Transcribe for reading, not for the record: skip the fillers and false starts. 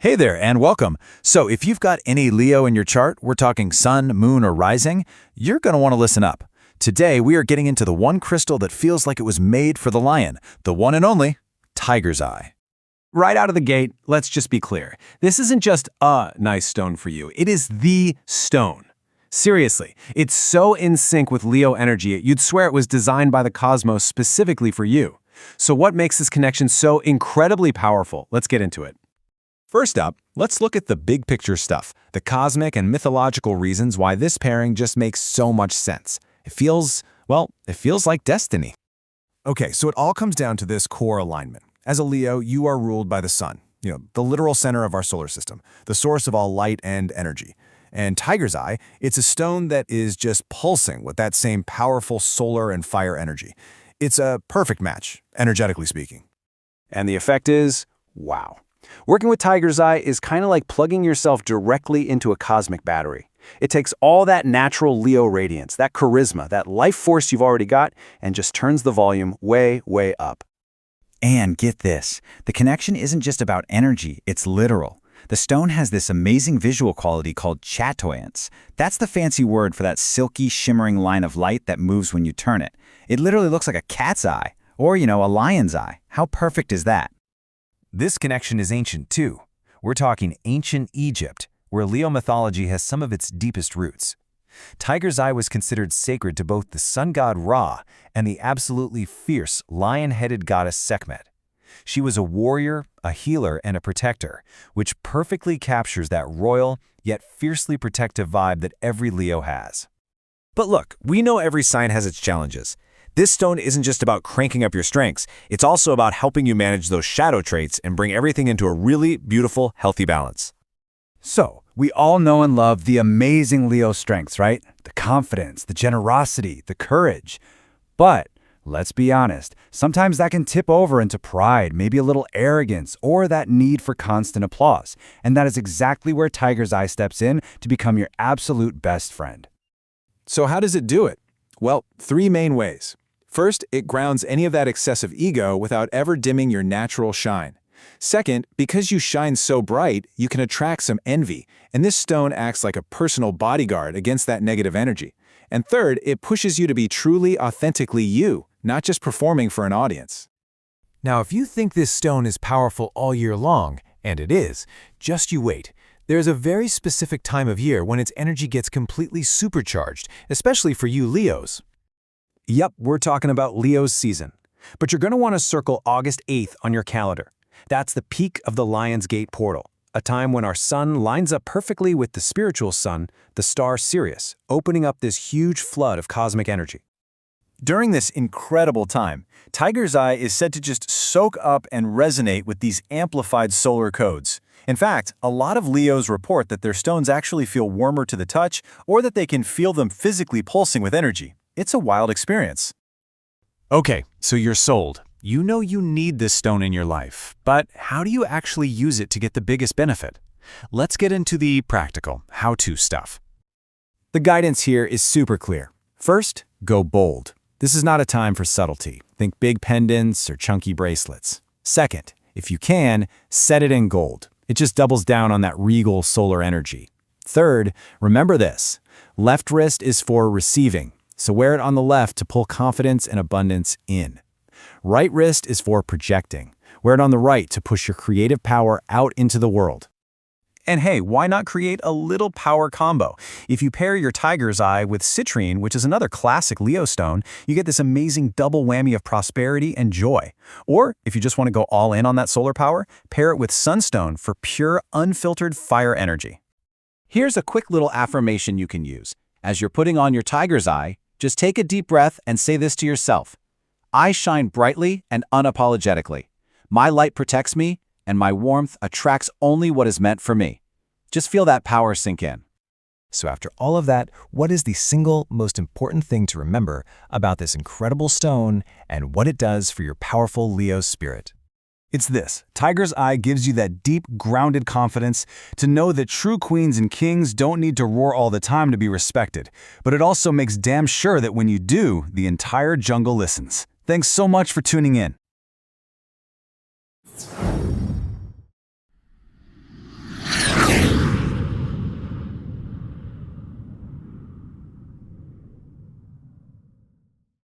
Hey there, and welcome. So if you've got any Leo in your chart, we're talking sun, moon, or rising, you're going to want to listen up. Today, we are getting into the one crystal that feels like it was made for the lion, the one and only tiger's eye. Right out of the gate, let's just be clear. This isn't just a nice stone for you. It is the stone. Seriously, it's so in sync with Leo energy, you'd swear it was designed by the cosmos specifically for you. So what makes this connection so incredibly powerful? Let's get into it. First up, let's look at the big picture stuff, the cosmic and mythological reasons why this pairing just makes so much sense. It feels like destiny. Okay, so it all comes down to this core alignment. As a Leo, you are ruled by the sun, the literal center of our solar system, the source of all light and energy. And tiger's eye, it's a stone that is just pulsing with that same powerful solar and fire energy. It's a perfect match, energetically speaking. And the effect is, wow. Working with tiger's eye is kind of like plugging yourself directly into a cosmic battery. It takes all that natural Leo radiance, that charisma, that life force you've already got, and just turns the volume way, way up. And get this, the connection isn't just about energy, it's literal. The stone has this amazing visual quality called chatoyance. That's the fancy word for that silky, shimmering line of light that moves when you turn it. It literally looks like a cat's eye, or, a lion's eye. How perfect is that? This connection is ancient too. We're talking ancient Egypt, where Leo mythology has some of its deepest roots. Tiger's eye was considered sacred to both the sun god Ra and the absolutely fierce lion-headed goddess Sekhmet. She was a warrior, a healer, and a protector, which perfectly captures that royal yet fiercely protective vibe that every Leo has. But look, we know every sign has its challenges. This stone isn't just about cranking up your strengths, it's also about helping you manage those shadow traits and bring everything into a really beautiful, healthy balance. So, we all know and love the amazing Leo strengths, right? The confidence, the generosity, the courage. But, let's be honest, sometimes that can tip over into pride, maybe a little arrogance, or that need for constant applause. And that is exactly where tiger's eye steps in to become your absolute best friend. So how does it do it? Well, three main ways. First, it grounds any of that excessive ego without ever dimming your natural shine. Second, because you shine so bright, you can attract some envy, and this stone acts like a personal bodyguard against that negative energy. And third, it pushes you to be truly, authentically you, not just performing for an audience. Now, if you think this stone is powerful all year long, and it is, just you wait. There's a very specific time of year when its energy gets completely supercharged, especially for you Leos. Yep, we're talking about Leo's season. But you're going to want to circle August 8th on your calendar. That's the peak of the Lion's Gate portal, a time when our sun lines up perfectly with the spiritual sun, the star Sirius, opening up this huge flood of cosmic energy. During this incredible time, tiger's eye is said to just soak up and resonate with these amplified solar codes. In fact, a lot of Leos report that their stones actually feel warmer to the touch or that they can feel them physically pulsing with energy. It's a wild experience. Okay, so you're sold. You know you need this stone in your life, but how do you actually use it to get the biggest benefit? Let's get into the practical, how-to stuff. The guidance here is super clear. First, go bold. This is not a time for subtlety. Think big pendants or chunky bracelets. Second, if you can, set it in gold. It just doubles down on that regal solar energy. Third, remember this. Left wrist is for receiving, so wear it on the left to pull confidence and abundance in. Right wrist is for projecting. Wear it on the right to push your creative power out into the world. And hey, why not create a little power combo? If you pair your tiger's eye with citrine, which is another classic Leo stone, you get this amazing double whammy of prosperity and joy. Or, if you just want to go all in on that solar power, pair it with sunstone for pure, unfiltered fire energy. Here's a quick little affirmation you can use. As you're putting on your tiger's eye, just take a deep breath and say this to yourself. I shine brightly and unapologetically. My light protects me, and my warmth attracts only what is meant for me. Just feel that power sink in. So after all of that, what is the single most important thing to remember about this incredible stone and what it does for your powerful Leo spirit? It's this. Tiger's eye gives you that deep, grounded confidence to know that true queens and kings don't need to roar all the time to be respected. But it also makes damn sure that when you do, the entire jungle listens. Thanks so much for tuning in.